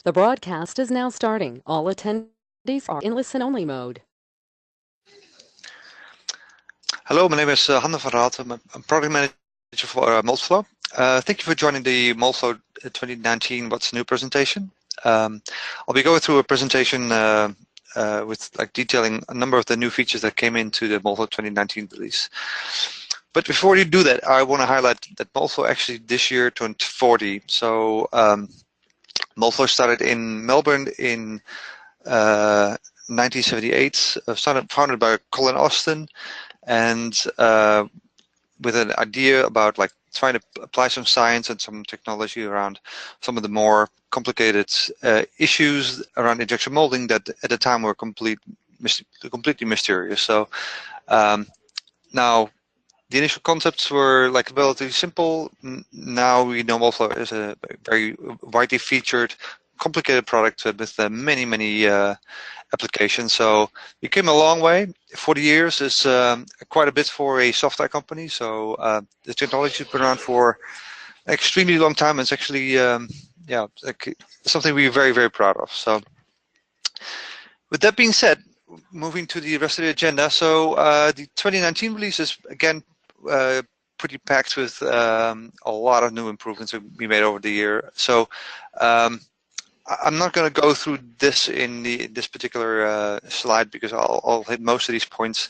The broadcast is now starting. All attendees are in listen-only mode. Hello, my name is Hanne van Raaten. I'm product manager for Multifill. Thank you for joining the Multifill 2019 What's New presentation. I'll be going through a presentation with detailing a number of the new features that came into the Multifill 2019 release. But before you do that, I want to highlight that Multifill actually this year turned 40. So Multifill started in Melbourne in 1978, founded by Colin Austin, and with an idea about trying to apply some science and some technology around some of the more complicated issues around injection molding that at the time were completely mysterious. So now the initial concepts were relatively simple. Now we know Multifill is a very widely featured, complicated product with many applications. So we came a long way. 40 years is quite a bit for a software company. So the technology has been around for an extremely long time. It's actually something we're very proud of. So with that being said, moving to the rest of the agenda. So the 2019 release is again pretty packed with a lot of new improvements that we made over the year. So I'm not going to go through this in this particular slide because I'll hit most of these points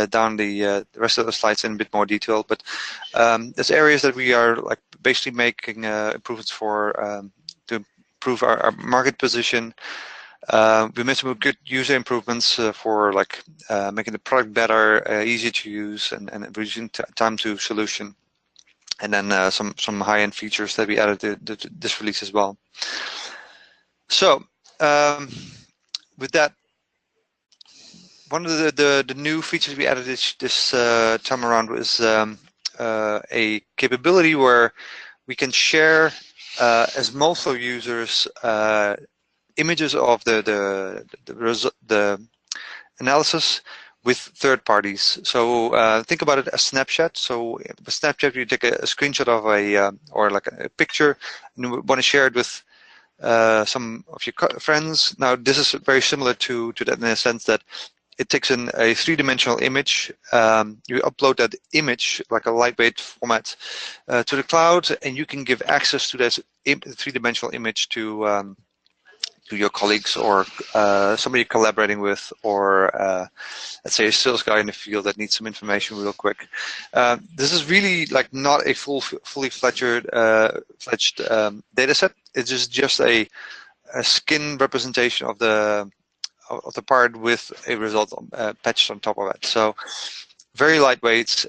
down the rest of the slides in a bit more detail. But there's areas that we are basically making improvements for to improve our market position. We made some good user improvements for making the product better, easier to use, and reducing time to solution. And then some high-end features that we added to this release as well. So with that, one of the new features we added this time around was a capability where we can share as Multifill users images of the analysis with third parties. So think about it as Snapchat. So with Snapchat, you take a screenshot of a picture, and you want to share it with some of your friends. Now this is very similar to that in the sense that it takes in a three-dimensional image. You upload that image like a lightweight format to the cloud, and you can give access to this three-dimensional image to your colleagues or somebody you're collaborating with, or let's say a sales guy in the field that needs some information real quick. This is really not a fully fledged data set. It's just a skin representation of the part with a result patched on top of it. So very lightweight.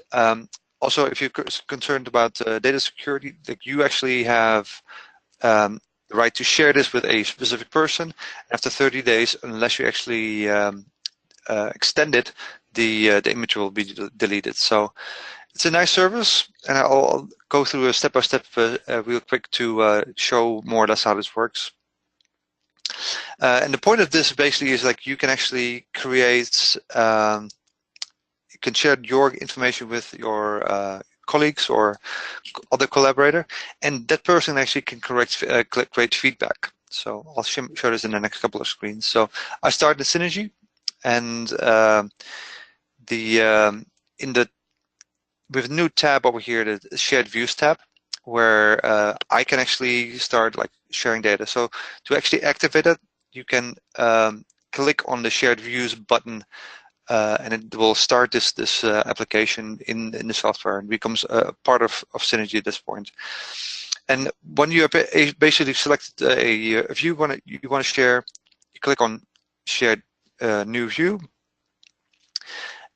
Also, if you're concerned about data security, you actually have the right to share this with a specific person. After 30 days, unless you actually extend it, the image will be deleted. So it's a nice service, and I'll go through a step-by-step real quick to show more or less how this works. And the point of this basically is you can actually create, you can share your information with your colleagues or other collaborator, and that person actually can create feedback. So I'll show this in the next couple of screens. So I start the synergy, and with a new tab over here, the shared views tab, where I can actually start sharing data. So to actually activate it, you can click on the shared views button, and it will start this application in the software and becomes a part of Synergy at this point. And when you have basically selected a view you want to share, you click on Shared New View,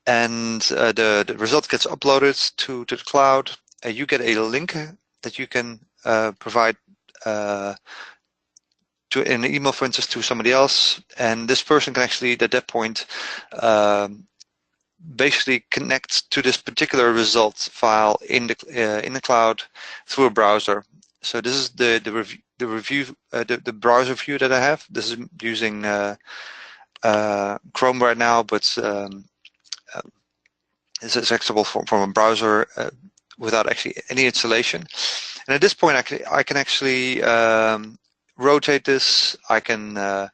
and the result gets uploaded to the cloud. You get a link that you can provide to an email, for instance, to somebody else, and this person can actually at that point basically connect to this particular results file in the cloud through a browser. So this is the browser view that I have. This is using Chrome right now, but it's accessible from a browser without actually any installation. And at this point, I can actually rotate this. I can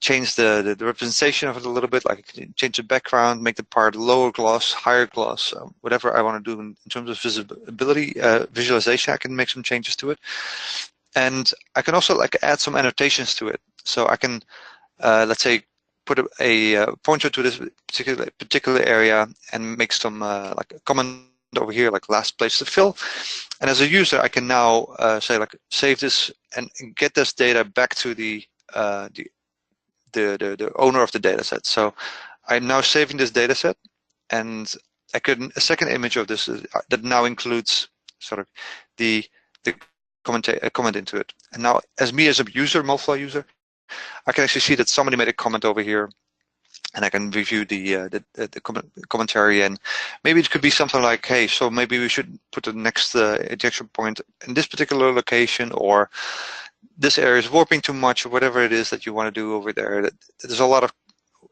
change the representation of it a little bit, like I can change the background, make the part lower gloss, higher gloss, whatever I want to do in terms of visibility, visualization. I can make some changes to it. And I can also like add some annotations to it. So I can, let's say, put a pointer to this particular area and make some like a comment over here, like last place to fill. And as a user, I can now say like save this and get this data back to the owner of the data set. So I'm now saving this data set, and I could a second image of this that now includes sort of the comment into it. And now, as me as a user, Multiplow user, I can actually see that somebody made a comment over here, and I can review the commentary, and maybe it could be something like, hey, so maybe we should put the next injection point in this particular location, or this area is warping too much, or whatever it is that you want to do over there. There's a lot of,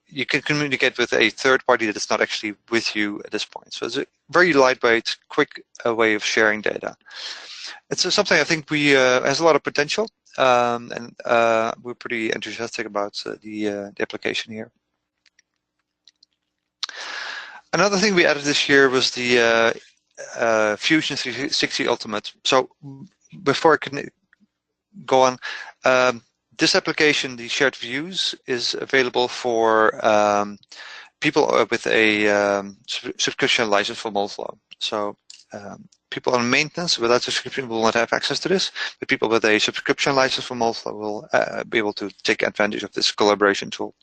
you can communicate with a third party that is not actually with you at this point. So it's a very lightweight, quick way of sharing data. It's something I think we has a lot of potential, and we're pretty enthusiastic about the application here. Another thing we added this year was the Fusion 360 Ultimate. So before I can go on, this application, the shared views, is available for people with a subscription license for Moldflow. So people on maintenance without subscription will not have access to this, but people with a subscription license for Moldflow will be able to take advantage of this collaboration tool.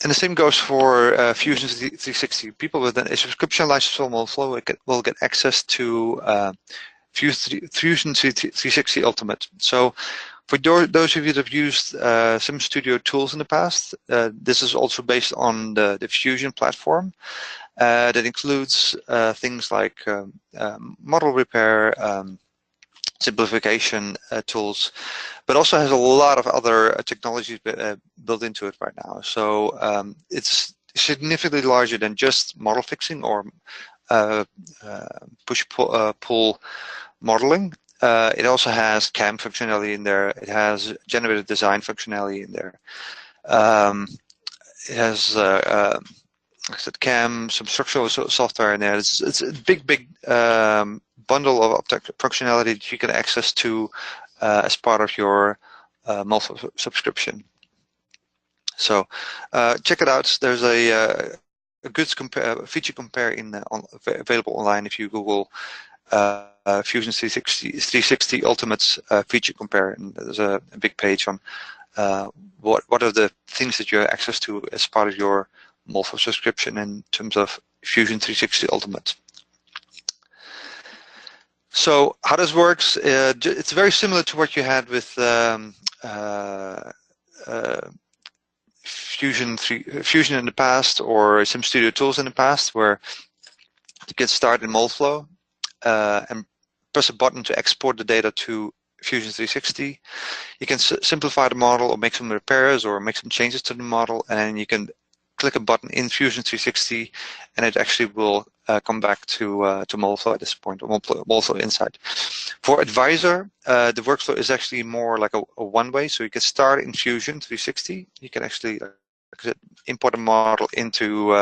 And the same goes for Fusion 360. People with a subscription license for Moldflow will get access to Fusion 360 Ultimate. So for those of you that have used Sim Studio tools in the past, this is also based on the Fusion platform that includes things like model repair, simplification tools, but also has a lot of other technologies built into it right now. So it's significantly larger than just model fixing or push-pull modeling. It also has CAM functionality in there. It has generated design functionality in there. It has, like I said, CAM, some structural software in there. It's a big bundle of functionality that you can access to as part of your Multiplow subscription. So check it out. There's a good feature compare available online if you Google Fusion 360 Ultimate's feature compare, and there's a big page on what are the things that you have access to as part of your Multiplow subscription in terms of Fusion 360 Ultimate. So how this works, it's very similar to what you had with Fusion in the past, or Sim Studio tools in the past, where to get started in Moldflow and press a button to export the data to Fusion 360. You can simplify the model or make some repairs or make some changes to the model, and then you can click a button in Fusion 360 and it actually will come back to Moldflow at this point, or Moldflow Insight. For Advisor, the workflow is actually more like a one-way, so you can start in Fusion 360. You can actually import a model into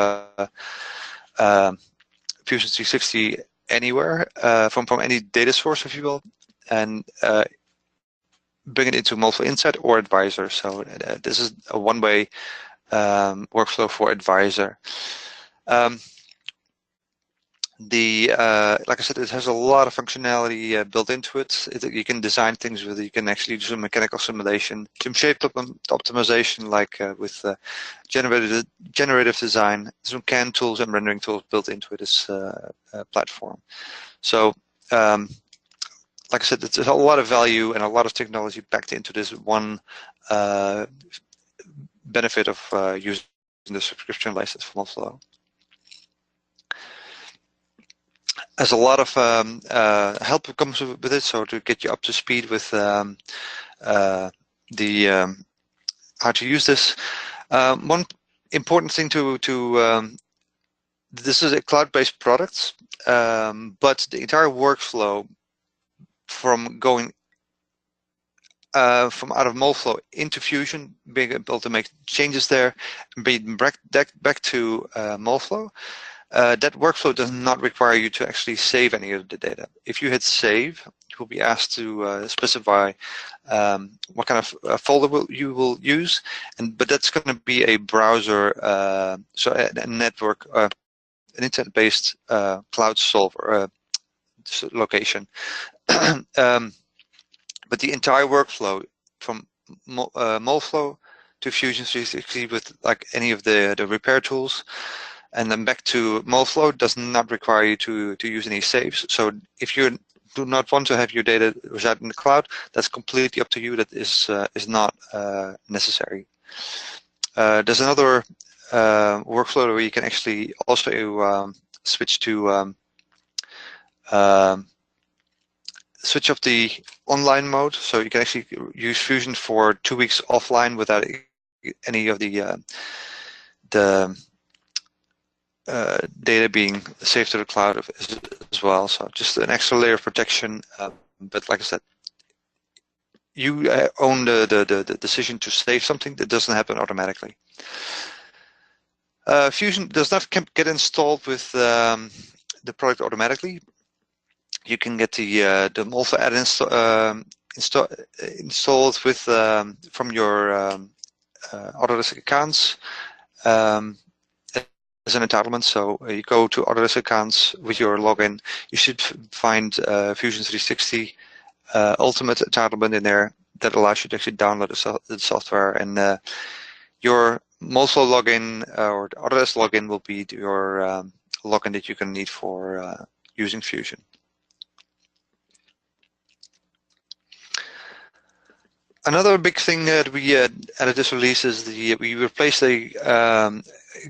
Fusion 360 anywhere from any data source, if you will, and bring it into Multifill Insight or Advisor. So this is a one-way workflow for Advisor. Like I said, it has a lot of functionality built into it. You can design things with it. You can actually do some mechanical simulation, some shape optimization, like with generative design, some CAN tools and rendering tools built into this platform. So, like I said, there's a lot of value and a lot of technology packed into this one benefit of using the subscription license for Multiplow. There's a lot of help that comes with it, so to get you up to speed with how to use this. One important thing this is a cloud-based product, but the entire workflow from going from out of Moldflow into Fusion, being able to make changes there, and being back to Moldflow. That workflow does not require you to actually save any of the data. If you hit save, you will be asked to specify what kind of folder you will use, but that's going to be a browser, so a network, an internet-based cloud solver location. But the entire workflow from Moldflow to Fusion 360 with like any of the repair tools, and then back to Moldflow does not require you to use any saves. So if you do not want to have your data reside in the cloud, that's completely up to you. That is not necessary. There's another workflow where you can actually also switch to switch off the online mode, so you can actually use Fusion for 2 weeks offline without any of the data being saved to the cloud as well. So just an extra layer of protection. But like I said, you own the decision to save something. That doesn't happen automatically. Fusion does not get installed with the product automatically. You can get the Multifill add-in installed with from your Autodesk accounts as an entitlement. So you go to Autodesk accounts with your login. You should find Fusion 360 Ultimate entitlement in there that allows you to actually download the software, and your Multifill login or Autodesk login will be your login that you can need for using Fusion. Another big thing that we added this release is we replaced a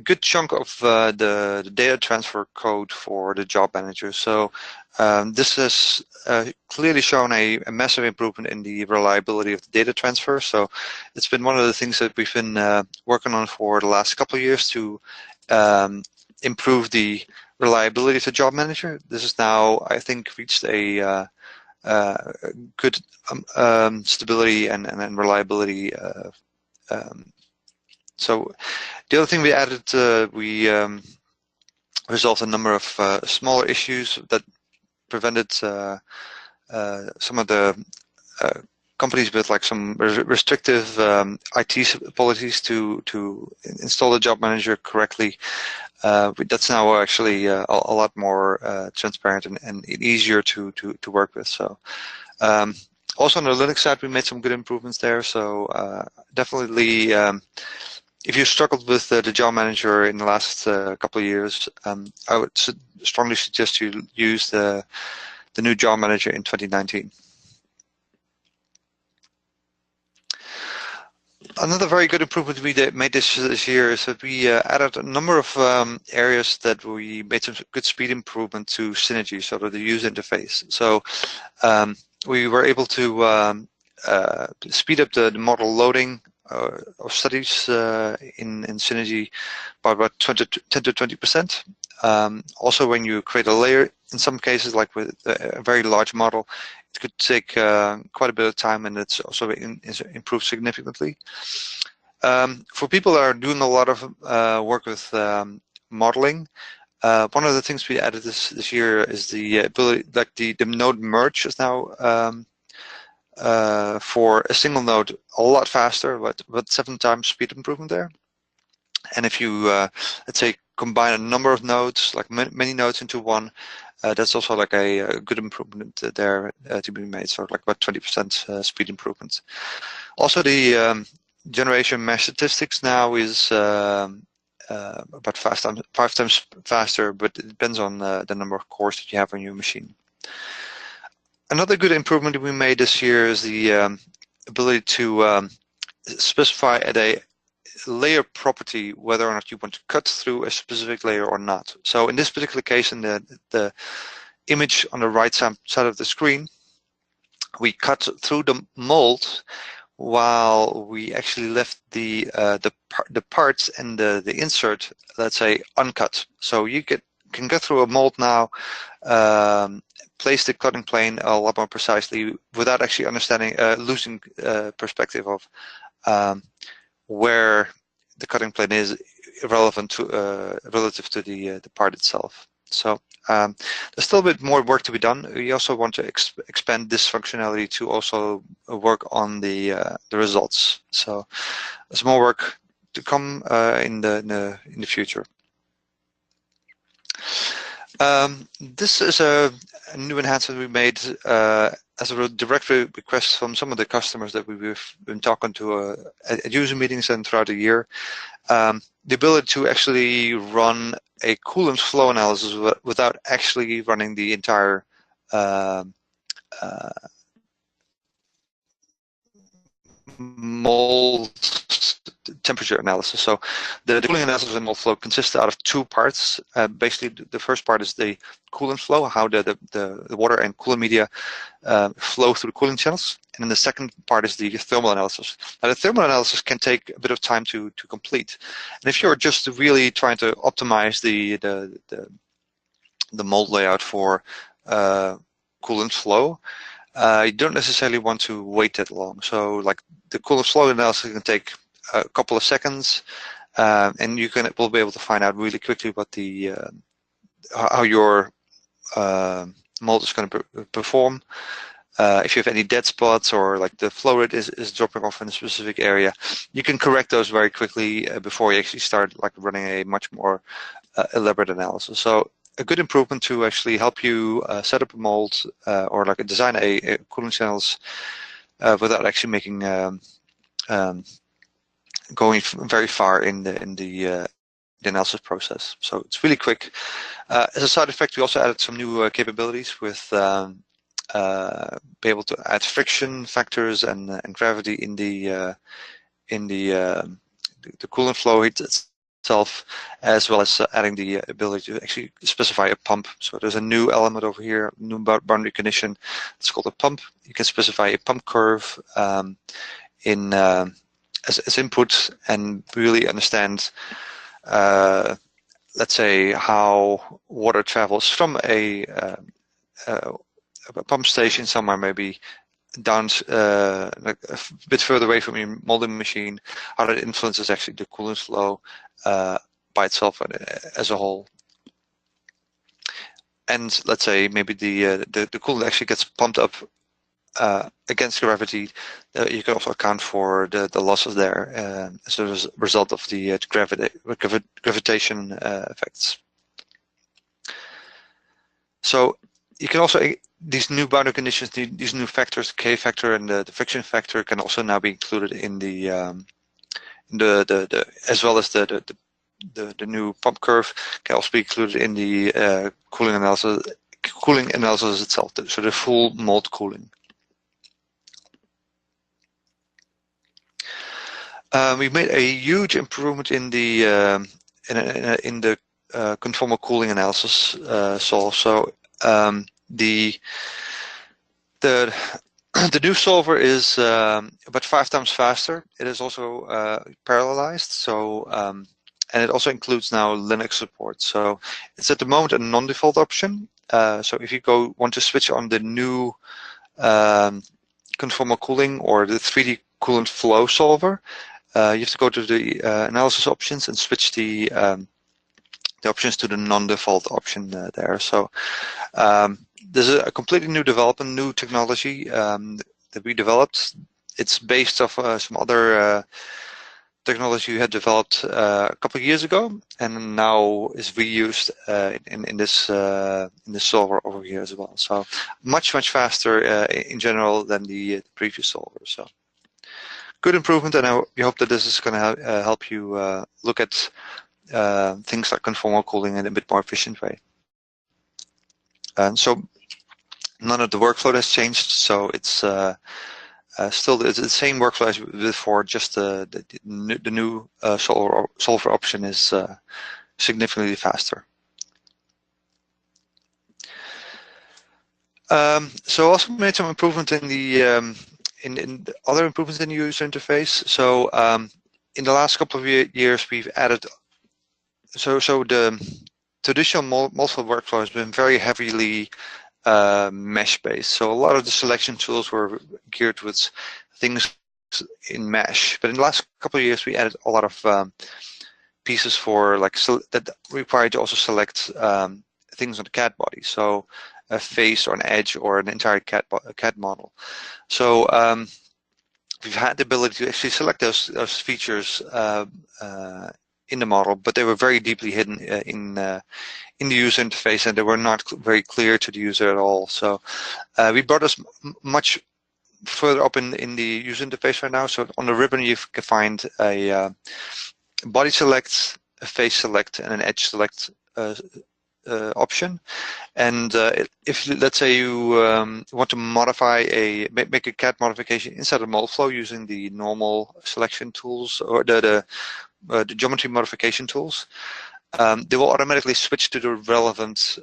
good chunk of the data transfer code for the job manager. So this has clearly shown a massive improvement in the reliability of the data transfer. So it's been one of the things that we've been working on for the last couple of years to improve the reliability of the job manager. This is now, I think, reached a good stability and reliability. So the other thing we added, we resolved a number of smaller issues that prevented some of the companies with like some restrictive IT policies to install the job manager correctly. That's now actually a lot more transparent and easier to work with. So also on the Linux side, we made some good improvements there. So definitely, if you struggled with the job manager in the last couple of years, I would strongly suggest you use the new job manager in 2019. Another very good improvement we made this year is that we added a number of areas that we made some good speed improvement to Synergy, sort of the user interface. So we were able to speed up the model loading of studies in Synergy by about 10 to 20%. Also, when you create a layer, in some cases, like with a very large model, it could take quite a bit of time, and it's also improved significantly. For people that are doing a lot of work with modeling, one of the things we added this year is the ability, like the node merge is now for a single node a lot faster, but 7 times speed improvement there. And if you let's say combine a number of nodes, like many nodes into one, that's also like a good improvement there to be made, so like about 20% speed improvement. Also, the generation mesh statistics now is about 5 times faster, but it depends on the number of cores that you have on your machine. Another good improvement we made this year is the ability to specify at a layer property whether or not you want to cut through a specific layer or not. So in this particular case, in the image on the right side of the screen, we cut through the mold while we actually left the parts and the insert, let's say, uncut. So you can go through a mold now place the cutting plane a lot more precisely without actually understanding, losing perspective of where the cutting plane is relevant to relative to the part itself. So there's still a bit more work to be done. We also want to expand this functionality to also work on the results. So there's more work to come in the future. This is a new enhancement we made as a direct request from some of the customers that we've been talking to at user meetings and throughout the year. The ability to actually run a coolant flow analysis without actually running the entire mold temperature analysis. So the cooling analysis in Moldflow consists out of two parts. Basically, the first part is the coolant flow, how the water and coolant media flow through the cooling channels. And then the second part is the thermal analysis. Now, the thermal analysis can take a bit of time to complete. And if you're just really trying to optimize the mold layout for coolant flow, you don't necessarily want to wait that long. So like the coolant flow analysis can take a couple of seconds, and you will be able to find out really quickly what the how your mold is going to perform. If you have any dead spots or like the flow rate is dropping off in a specific area, you can correct those very quickly before you actually start like running a much more elaborate analysis. So a good improvement to actually help you set up a mold or like design a cooling channels without actually making going very far in the analysis process. So it's really quick. As a side effect, we also added some new capabilities with be able to add friction factors and gravity in the coolant flow itself, as well as adding the ability to actually specify a pump. So there's a new element over here, new boundary condition. It's called a pump. You can specify a pump curve in as input and really understand, let's say, how water travels from a pump station somewhere, maybe down like a bit further away from your molding machine, how that influences actually the coolant flow by itself as a whole. And let's say maybe the coolant actually gets pumped up against gravity. You can also account for the losses there as a result of the gravitation effects. So you can also, these new boundary conditions, these new factors, K factor and the friction factor, can also now be included in the as well as the new pump curve can also be included in the cooling analysis itself. So the full mold cooling. We've made a huge improvement in the conformal cooling analysis solve. So the new solver is about 5 times faster. It is also parallelized. So and it also includes now Linux support. So it's at the moment a non-default option. So if you want to switch on the new conformal cooling or the 3D coolant flow solver, you have to go to the analysis options and switch the options to the non-default option there. So there's a completely new development, new technology that we developed. It's based off some other technology we had developed a couple of years ago, and now is reused in this solver over here as well. So much faster in general than the previous solver. So good improvement, and we hope that this is going to help you look at things like conformal cooling in a bit more efficient way. So none of the workflow has changed. So it's still the same workflow as before. Just the new solver option is significantly faster. So also made some improvement in the in other improvements in the user interface. So in the last couple of years, we've added. So the traditional Moldflow workflow has been very heavily mesh based. So a lot of the selection tools were geared towards things in mesh. But in the last couple of years, we added a lot of pieces for that require you to also select things on the CAD body. So a face or an edge or an entire CAD model. So we've had the ability to actually select those features in the model, but they were very deeply hidden in the user interface, and they were not very clear to the user at all. So we brought us much further up in the user interface right now. So on the ribbon, you can find a body select, a face select, and an edge select option. And if, let's say, you want to modify make a CAD modification inside of Moldflow using the normal selection tools or the geometry modification tools, they will automatically switch to the relevant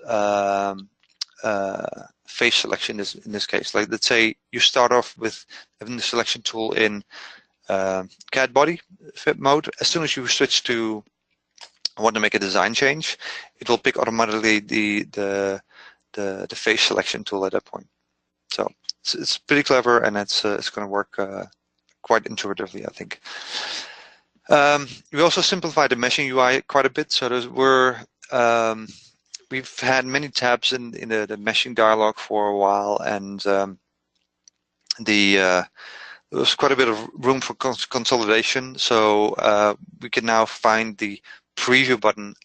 face selection in this case. Like, let's say you start off with having the selection tool in CAD body fit mode. As soon as you switch to want to make a design change, it will pick automatically the face selection tool at that point. So it's pretty clever, and it's going to work quite intuitively, I think. We also simplified the meshing UI quite a bit. So we've had many tabs in the meshing dialog for a while, and there was quite a bit of room for consolidation. So we can now find the preview button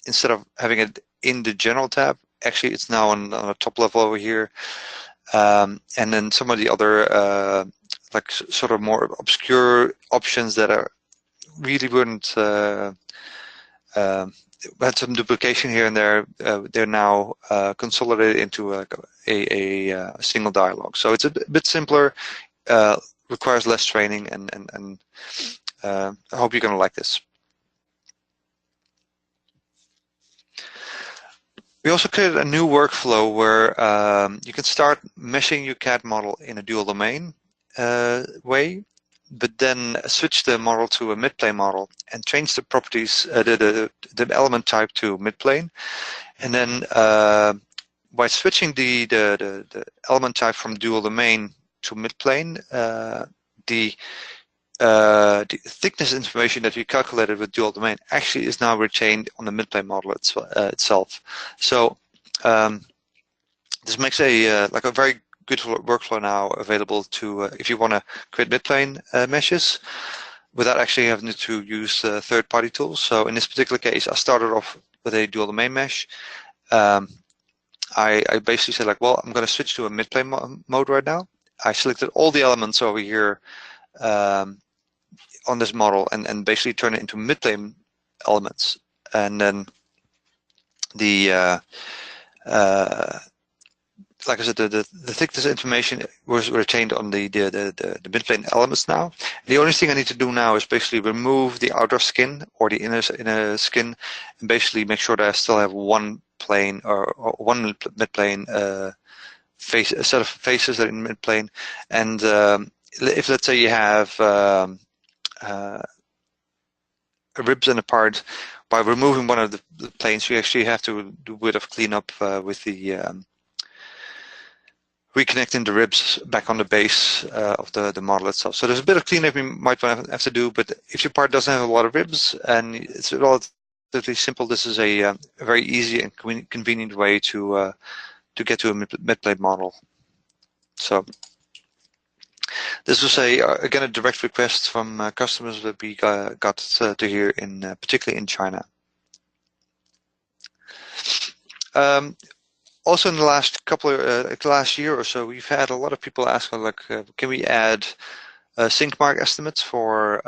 instead of having it in the general tab. Actually, it's now on the top level over here. And then some of the other like sort of more obscure options that really weren't had some duplication here and there. They're now consolidated into a single dialog. So it's a bit simpler, requires less training, and I hope you're going to like this. We also created a new workflow where you can start meshing your CAD model in a dual domain way, but then switch the model to a midplane model and change the properties, the element type to midplane. And then by switching the element type from dual domain to midplane, the thickness information that we calculated with dual domain actually is now retained on the midplane model itself. So this makes a very good workflow now available to if you want to create midplane meshes without actually having to use third-party tools. So in this particular case, I started off with a dual domain mesh. I basically said, like, well, I'm going to switch to a midplane mode right now. I selected all the elements over here on this model and basically turn it into midplane elements. And then the like I said, the thickness information was retained on the midplane elements now. The only thing I need to do now is basically remove the outer skin or the inner skin, and basically make sure that I still have one plane or one midplane face, a set of faces that are in midplane. And if, let's say, you have ribs in a part, by removing one of the planes, you actually have to do a bit of cleanup with the reconnecting the ribs back on the base of the model itself. So there's a bit of cleanup you might have to do, but if your part doesn't have a lot of ribs and it's relatively simple, this is a very easy and convenient way to get to a midplane model. So this was again a direct request from customers that we got to hear particularly in China. Also, in the last year or so, we've had a lot of people ask, like, can we add sync mark estimates for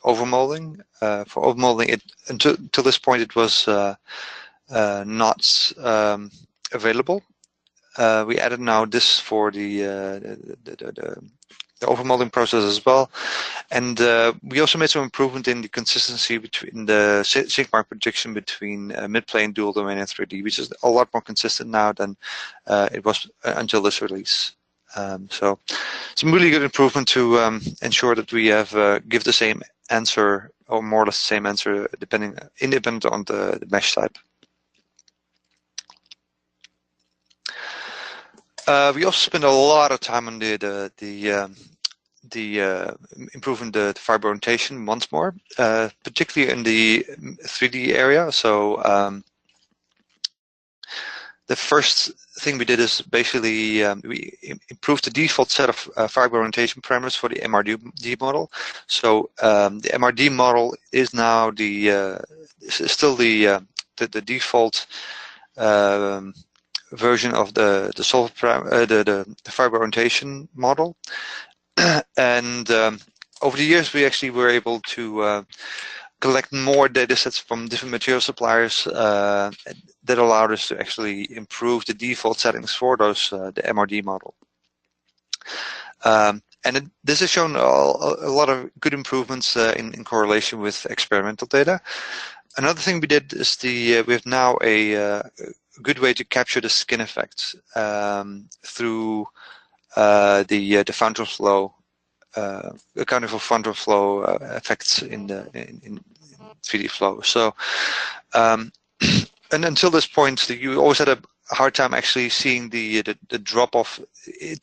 overmolding? For overmolding, until this point, it was not available. We added now this for the overmolding process as well, and we also made some improvement in the consistency between the sync mark projection between midplane, dual domain, and 3D, which is a lot more consistent now than it was until this release. So some really good improvement to ensure that we give the same answer, or more or less the same answer, independent on the mesh type. We also spent a lot of time on improving the fiber orientation once more, particularly in the 3D area. So the first thing we did is basically we improved the default set of fiber orientation parameters for the MRD model. So the MRD model is now still the default version of the fiber orientation model. And over the years, we actually were able to collect more data sets from different material suppliers that allowed us to actually improve the default settings for those the MRD model. And this has shown a lot of good improvements in correlation with experimental data. Another thing we did is we have now a good way to capture the skin effect through the fountain flow, accounting for fountain flow effects in 3D flow. So, and until this point, you always had a hard time actually seeing the drop off.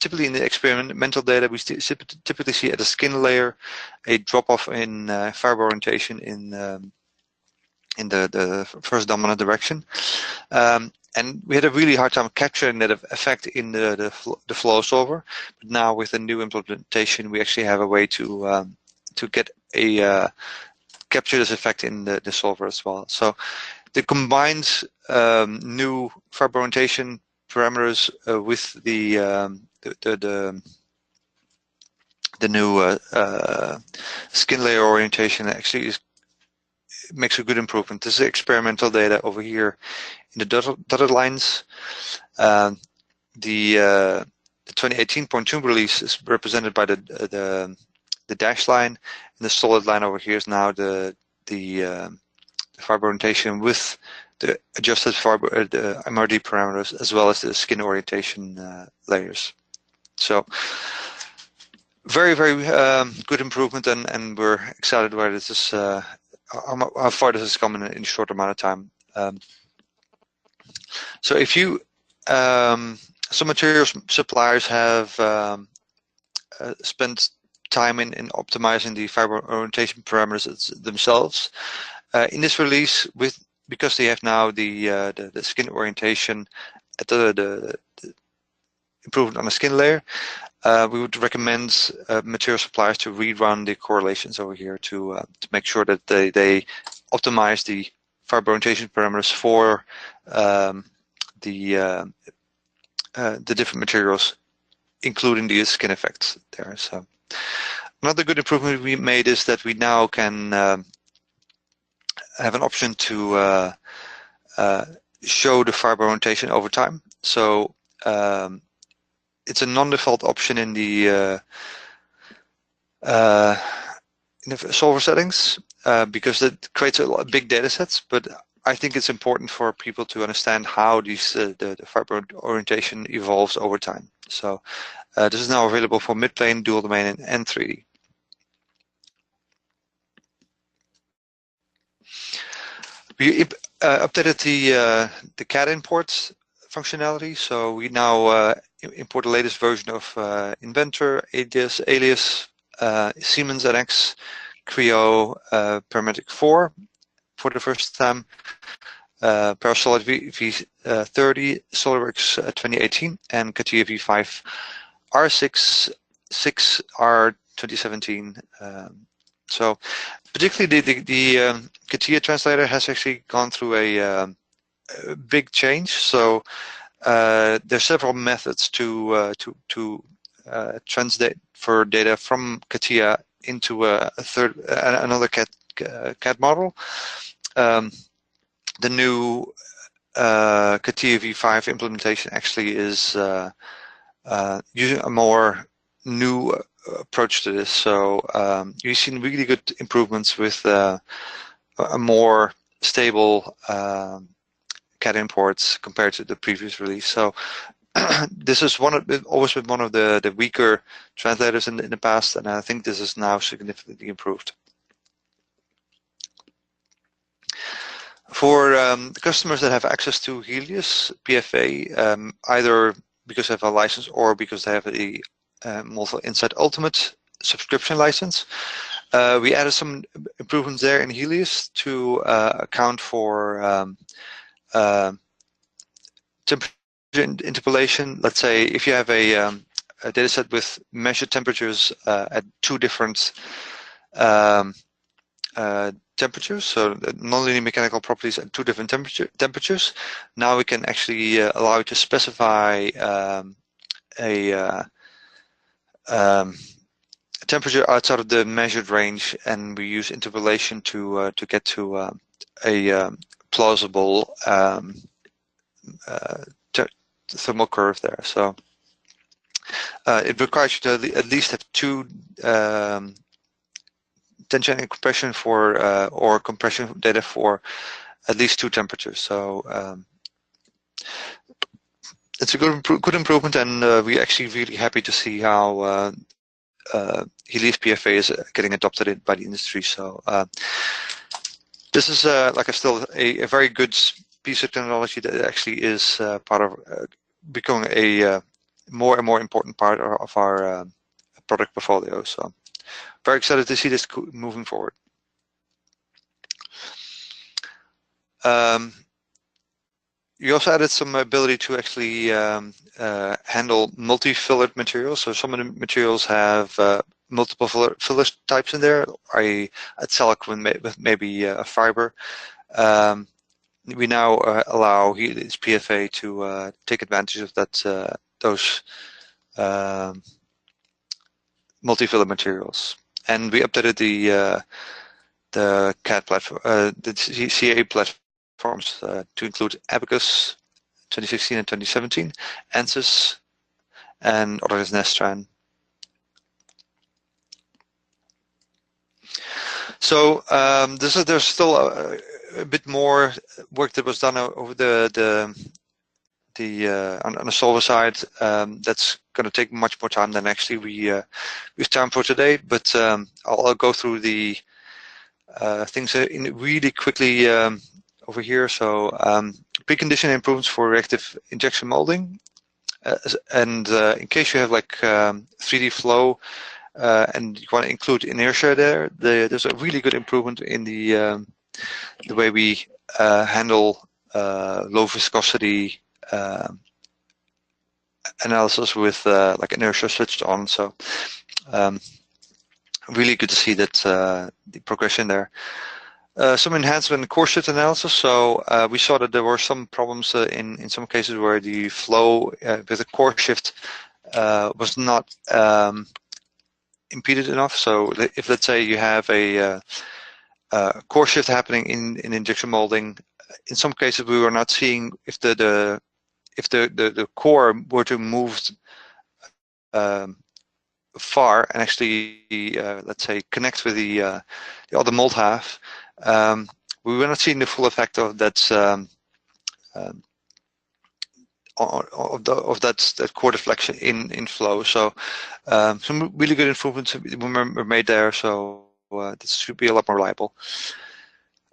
Typically, in the experimental data, we typically see at the skin layer a drop off in fiber orientation in the first dominant direction. And we had a really hard time capturing that effect in the flow solver. But now with the new implementation, we actually have a way to get capture this effect in the solver as well. So the combined new fiber orientation parameters with the new skin layer orientation actually makes a good improvement. This is experimental data over here in the dotted lines. The 2018.2 release is represented by the dashed line, and the solid line over here is now the fiber orientation with the adjusted fiber the MRD parameters as well as the skin orientation layers. So very good improvement, and we're excited where this is how far this has come in a short amount of time. So if you some material suppliers have spent time in optimizing the fiber orientation parameters themselves. In this release, because they have now the skin orientation at the improvement on the skin layer, we would recommend material suppliers to rerun the correlations over here to make sure that they optimize the fiber orientation parameters for the different materials, including the skin effects there. So another good improvement we made is that we now can have an option to show the fiber orientation over time. So it's a non-default option in the solver settings because it creates a big data sets, but I think it's important for people to understand how these the fiber orientation evolves over time. So this is now available for midplane, dual domain, and 3D. We updated the CAD imports functionality, so we now import the latest version of Inventor, Alias, Siemens NX, Creo, Parametric 4 for the first time, Parasolid V30, SolidWorks 2018, and CATIA V5 R6, 6R 2017. So particularly the CATIA translator has actually gone through a big change. So there's several methods to translate for data from CATIA into another CAD model. The new CATIA V5 implementation actually is using a more new approach to this. So you've seen really good improvements with a more stable CAD imports compared to the previous release. So this is always been one of the weaker translators in the past, and I think this is now significantly improved. For the customers that have access to Helios PFA, either because they have a license or because they have a Multifill Insight Ultimate subscription license. We added some improvements there in Helios to account for temperature interpolation. Let's say if you have a data set with measured temperatures at two different temperatures, so nonlinear mechanical properties at two different temperatures. Now we can actually allow you to specify a temperature outside of the measured range, and we use interpolation to get to a plausible thermal curve there. So it requires you to at least have two tension and compression for or compression data for at least two temperatures. So it's a good improvement, and we're actually really happy to see how Helios PFA is getting adopted by the industry. So this is still a very good piece of technology that actually is part of becoming a more and more important part of our product portfolio. So very excited to see this moving forward. You also added some ability to actually handle multi-fillered materials. So some of the materials have multiple filler types in there. A silicone with maybe a fiber. We now allow Helios PFA to take advantage of that those multi-filler materials. And we updated the CAD platform, the CA platforms to include Abacus 2016 and 2017, ANSYS, and Autodesk Nestran. So there's still a bit more work that was done over on the solver side. That's going to take much more time than actually we have time for today. But I'll go through the things really quickly over here. So precondition improvements for reactive injection molding, and in case you have like 3D flow and you want to include inertia there, there's a really good improvement in the way we handle low viscosity analysis with like inertia switched on. So really good to see that the progression there. Some enhancement in core shift analysis. So we saw that there were some problems in some cases where the flow with the core shift was not impeded enough. So if, let's say, you have a core shift happening in injection molding, in some cases we were not seeing if the core were to move far and actually let's say connect with the other mold half. We were not seeing the full effect of that that core deflection in flow. So some really good improvements were made there. So this should be a lot more reliable.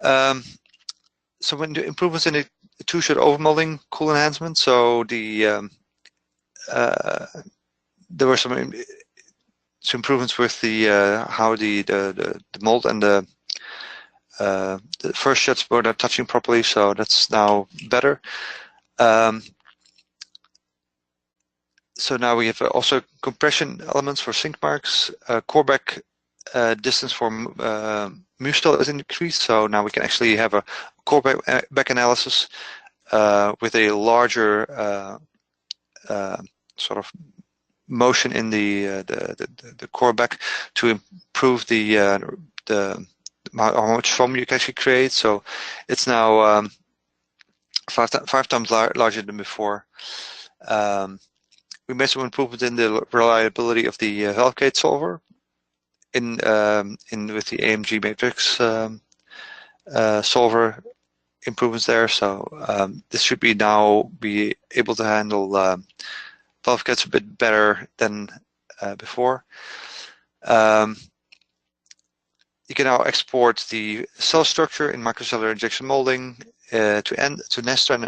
So when the improvements in the two-shot overmolding cool enhancement. So the there were some improvements with the how the mold and the first shots were not touching properly. So that's now better. So now we have also compression elements for sink marks. Core back distance for Mustel is increased. So now we can actually have a core back analysis with a larger sort of motion in the core back to improve the how much foam you can actually create. So it's now 5 times larger than before. We made some improvement in the reliability of the valve gate solver with the AMG matrix solver improvements there. So this should be now be able to handle valve gates a bit better than before. You can now export the cell structure in microcellular injection molding to Nestran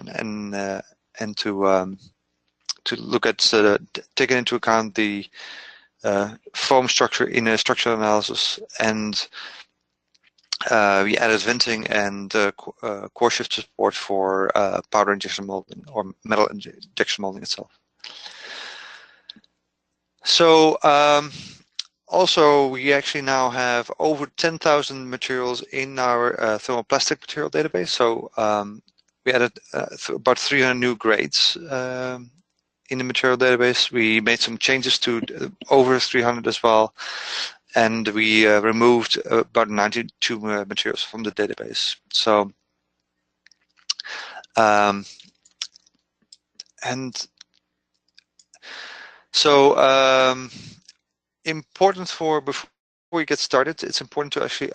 and to to look at taking into account the foam structure in a structural analysis, and we added venting and core shift support for powder injection molding or metal injection molding itself. So also, we actually now have over 10,000 materials in our thermoplastic material database. So we added about 300 new grades in the material database. We made some changes to over 300 as well, and we removed about 92 materials from the database. So important for before we get started, it's important to actually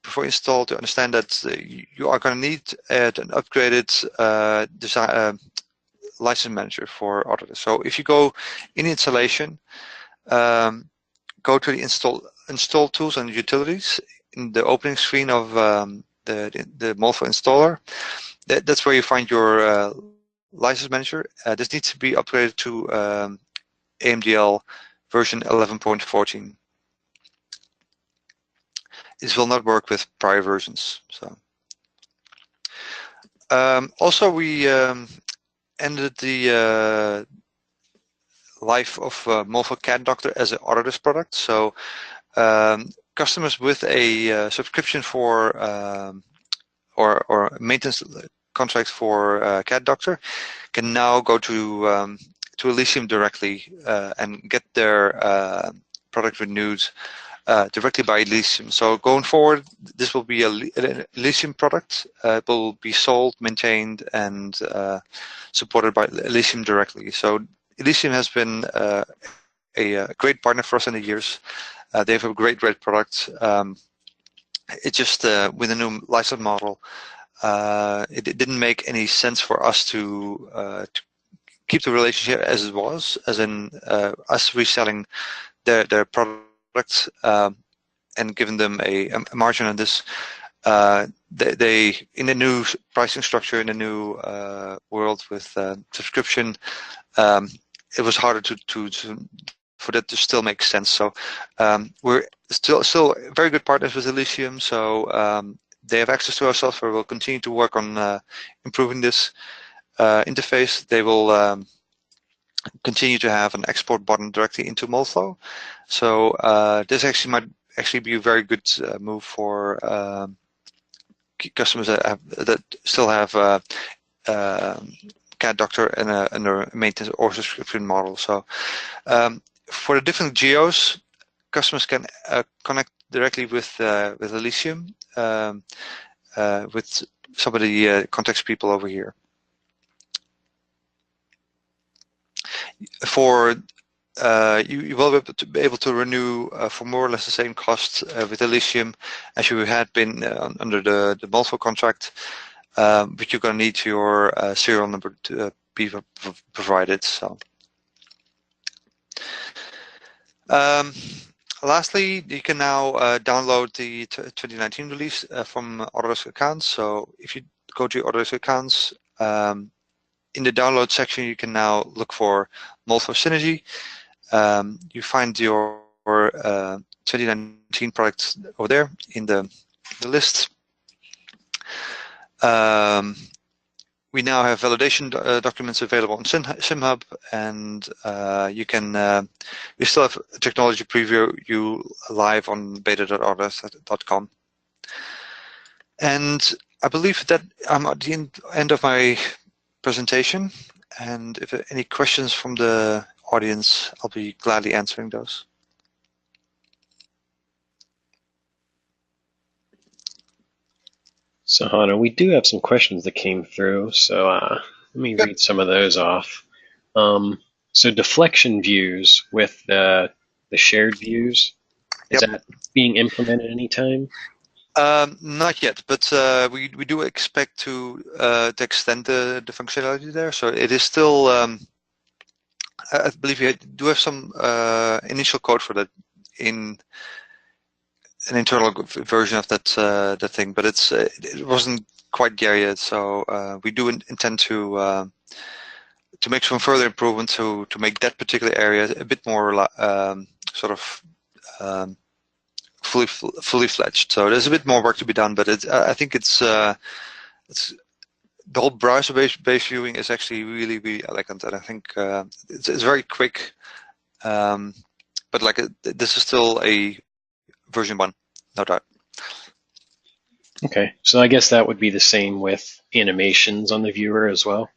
before install to understand that you are going to need an upgraded design license manager for Autodesk. So if you go in installation, go to the install tools and utilities in the opening screen of the Multifill installer. That's where you find your license manager. This needs to be upgraded to AMDL version 11.14. This will not work with prior versions. So also we ended the life of Multifill CAD Doctor as an Autodesk product. So customers with a subscription for or maintenance contract for CAD Doctor can now go to Elysium directly and get their product renewed directly by Elysium. So going forward, this will be an Elysium product. It will be sold, maintained, and supported by Elysium directly. So Elysium has been a great partner for us in the years. They have a great product. It just with a new license model, it didn't make any sense for us to keep the relationship as it was, as in us reselling their products and giving them a margin on this. They in the new pricing structure, in the new world with subscription, it was harder for that to still make sense. So we're still very good partners with Elysium. So they have access to our software. We'll continue to work on improving this interface. They will continue to have an export button directly into Moldflow. So this actually might be a very good move for customers that still have CAD Doctor and a maintenance or subscription model. So for the different geos, customers can connect directly with Elysium with some of the context people over here. For you will be able to renew for more or less the same cost with Elysium as you had been under the Multifill contract, but you're going to need your serial number to be provided. So, lastly, you can now download the 2019 release from Autodesk accounts. So if you go to your Autodesk accounts, in the download section, you can now look for Multifill Synergy. You find your 2019 products over there in the list. We now have validation documents available on SimHub, and we still have technology preview live on beta.autodesk.com. And I believe that I'm at the end of my presentation, and if there are any questions from the audience, I'll be gladly answering those. So Hannah, we do have some questions that came through, so let me read some of those off. So deflection views with the shared views, is that being implemented anytime? Not yet, but we do expect to extend the functionality there. So it is still, I believe we do have some initial code for that in an internal version of that thing, but it wasn't quite there yet. So we do intend to make some further improvement to make that particular area a bit more sort of fully fledged. So there's a bit more work to be done, but I think it's the whole browser-based viewing is actually really elegant, and I think it's very quick. But like this is still a version 1, no doubt. Okay, so I guess that would be the same with animations on the viewer as well.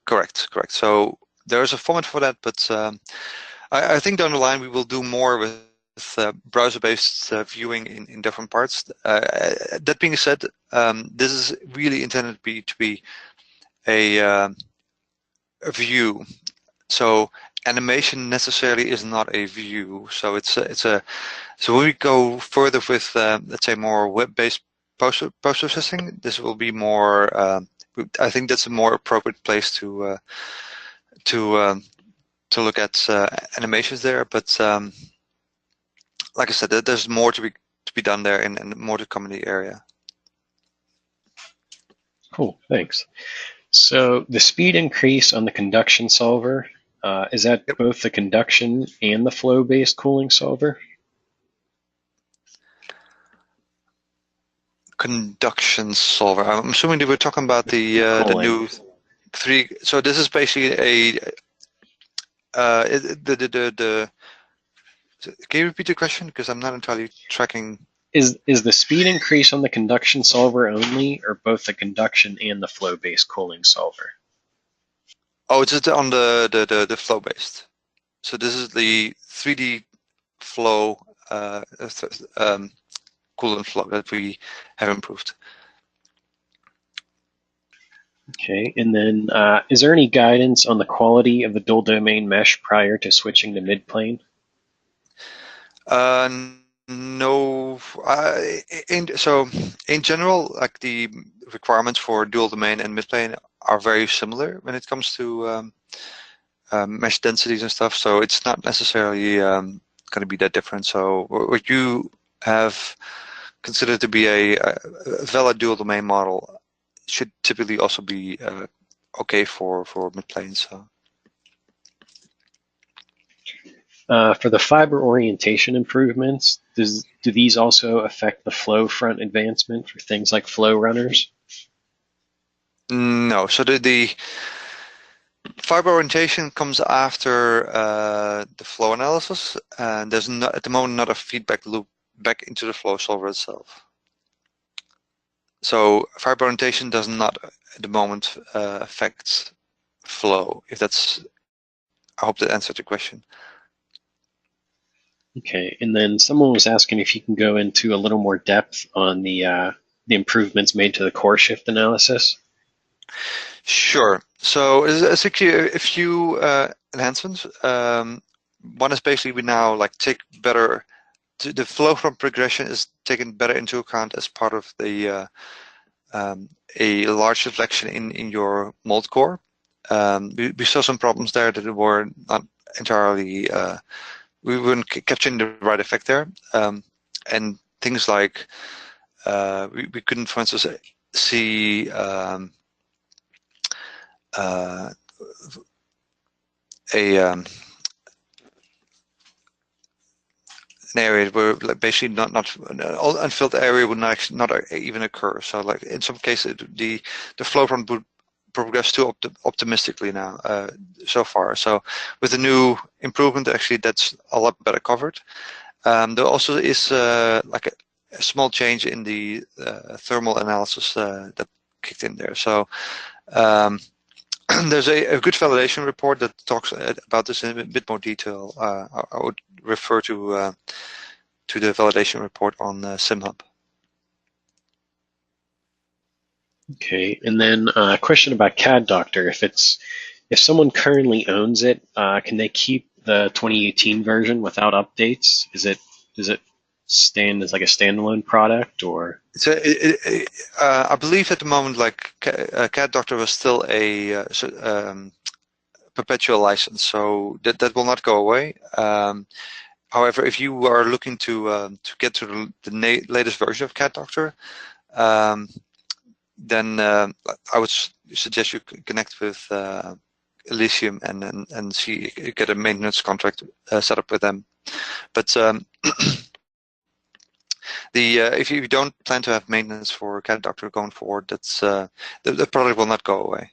Correct. So there's a format for that, but I think down the line we will do more with browser-based viewing in different parts. That being said, this is really intended to be a view. So animation necessarily is not a view. So so when we go further with let's say more web-based post-processing, this will be more. I think that's a more appropriate place to look at animations there. But like I said, there's more to be done there, and more to come in the area. Cool, thanks. So the speed increase on the conduction solver, is that both the conduction and the flow-based cooling solver? Conduction solver. I'm assuming that we're talking about the new 3. So this is basically can you repeat the question, because I'm not entirely tracking? Is the speed increase on the conduction solver only, or both the conduction and the flow-based cooling solver? Oh, it's on the flow-based. So this is the 3D flow coolant flow that we have improved. Okay, and then is there any guidance on the quality of the dual domain mesh prior to switching to midplane? No. So in general, like the requirements for dual domain and midplane are very similar when it comes to mesh densities and stuff. So it's not necessarily going to be that different. So what you have considered to be a valid dual domain model should typically also be okay for midplane. So. For the fiber orientation improvements, do these also affect the flow front advancement for things like flow runners? No. So the fiber orientation comes after the flow analysis, and there's not at the moment not a feedback loop back into the flow solver itself. So fiber orientation does not at the moment affect flow. If that's, I hope that answered the question. Okay, and then someone was asking if you can go into a little more depth on the improvements made to the core shift analysis. Sure. So it's actually a few enhancements. One is basically we now take better. The flow from progression is taken better into account as part of the a large reflection in your mold core. We saw some problems there that were not entirely. We weren't capturing the right effect there, and things like we couldn't, for instance, see an area where basically not unfilled area would not even occur. So in some cases the flow run would progress too optimistically now so far. So with the new improvement, actually that's a lot better covered. There also is a small change in the thermal analysis that kicked in there. So there's a good validation report that talks about this in a bit more detail. I would refer to the validation report on SimHub. Okay, and then a question about CAD Doctor. If someone currently owns it, can they keep the 2018 version without updates? Does it stand as a standalone product, or? So I believe at the moment, CAD Doctor was still a perpetual license, so that will not go away. However, if you are looking to get to the latest version of CAD Doctor, then I would suggest you connect with Elysium and see, get a maintenance contract set up with them. But if you don't plan to have maintenance for Cat Doctor going forward, that's the product will not go away.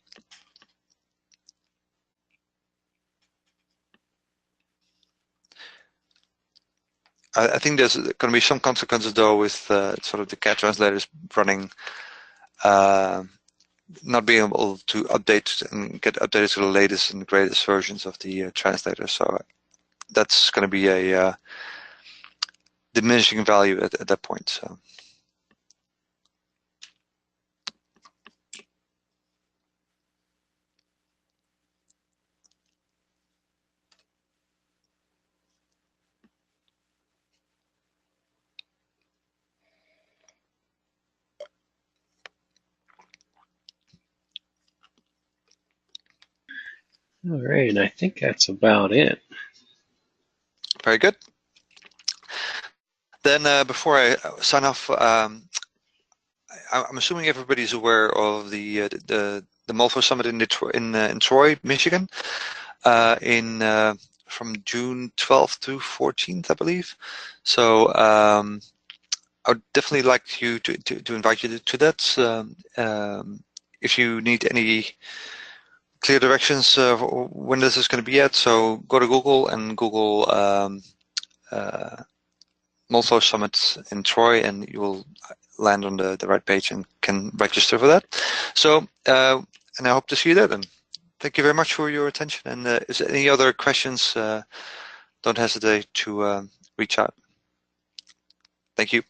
I think there's going to be some consequences though with sort of the CAD translators running, not being able to update and get updated to the latest and greatest versions of the translator. So that's going to be a diminishing value at that point. So. All right, and I think that's about it. Very good. Then before I sign off, I'm assuming everybody's aware of the Moldflow Summit in Troy, Michigan, from June 12th to 14th, I believe. So I would definitely like you to invite you to that. If you need any clear directions when this is going to be at, so go to Google and Google Multifill Summit in Troy, and you will land on the right page and can register for that. So, and I hope to see you there then. Thank you very much for your attention. And if there any other questions, don't hesitate to reach out. Thank you.